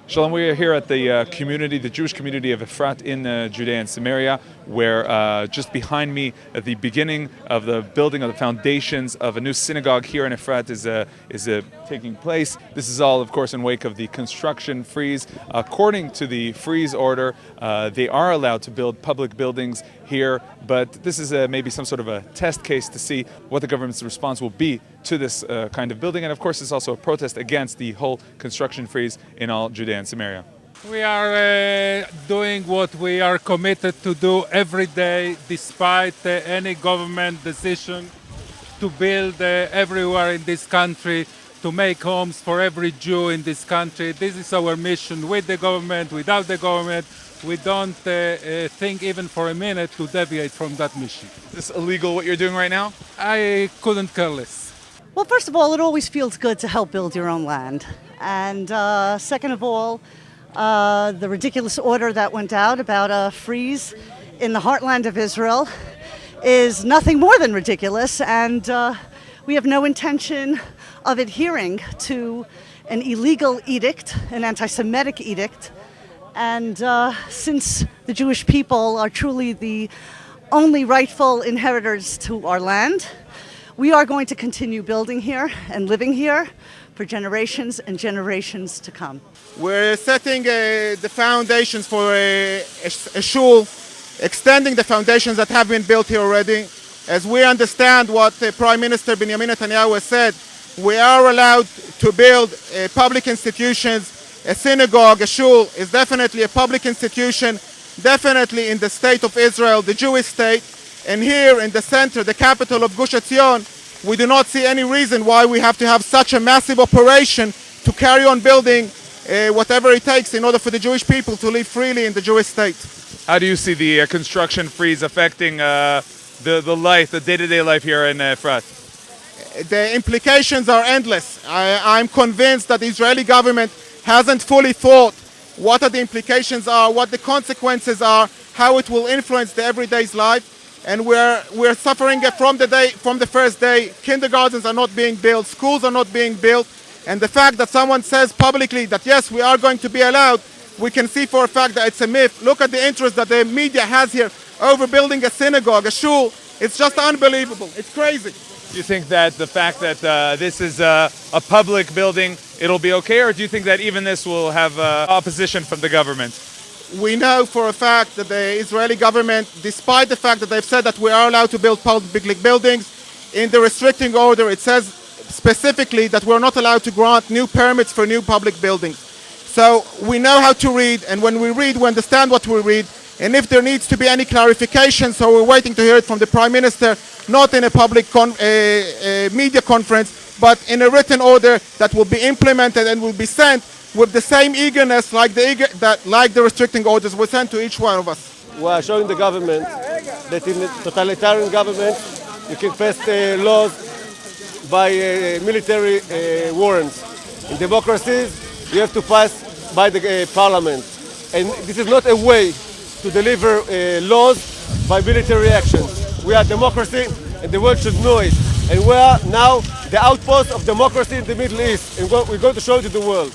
Shalom, we are here at the the Jewish community of Efrat in Judea and Samaria, where just behind me at the beginning of the building of the foundations of a new synagogue here in Efrat is taking place. This is all, of course, in wake of the construction freeze. According to the freeze order, they are allowed to build public buildings here, but this is maybe some sort of a test case to see what the government's response will be to this kind of building. And of course, it's also a protest against the whole construction freeze in all Judea and Samaria. We are doing what we are committed to do every day, despite any government decision to build everywhere in this country, to make homes for every Jew in this country. This is our mission, with the government, without the government. We don't think even for a minute to deviate from that mission. Is this illegal what you're doing right now? I couldn't care less. Well, first of all, it always feels good to help build your own land. And second of all, the ridiculous order that went out about a freeze in the heartland of Israel is nothing more than ridiculous. And we have no intention of adhering to an illegal edict, an anti-Semitic edict. And since the Jewish people are truly the only rightful inheritors to our land, we are going to continue building here and living here for generations and generations to come. We're setting the foundations for a shul, extending the foundations that have been built here already. As we understand what Prime Minister Benjamin Netanyahu has said, we are allowed to build public institutions. A synagogue, a shul, is definitely a public institution, definitely in the state of Israel, the Jewish state. And here in the center, the capital of Gush Etzion, we do not see any reason why we have to have such a massive operation to carry on building whatever it takes in order for the Jewish people to live freely in the Jewish state. How do you see the construction freeze affecting the life, the day-to-day life here in Efrat? The implications are endless. I'm convinced that the Israeli government hasn't fully thought what are the implications are, what the consequences are, how it will influence the everyday's life. And we're suffering from the first day. Kindergartens are not being built, schools are not being built, and the fact that someone says publicly that yes, we are going to be allowed, we can see for a fact that it's a myth. Look at the interest that the media has here over building a synagogue, a shul. It's just unbelievable. It's crazy. Do you think that the fact that this is a public building, it'll be okay, or do you think that even this will have opposition from the government? We know for a fact that the Israeli government, despite the fact that they've said that we are allowed to build public buildings, in the restricting order it says specifically that we're not allowed to grant new permits for new public buildings. So we know how to read, and when we read, we understand what we read. And if there needs to be any clarification, so we're waiting to hear it from the Prime Minister, not in a public media conference, but in a written order that will be implemented and will be sent with the same eagerness like the restricting orders were sent to each one of us. We are showing the government that in a totalitarian government you can pass laws by military warrants. In democracies you have to pass by the parliament. And this is not a way to deliver laws by military actions. We are democracy and the world should know it. And we are now the outpost of democracy in the Middle East, and we're going to show it to the world.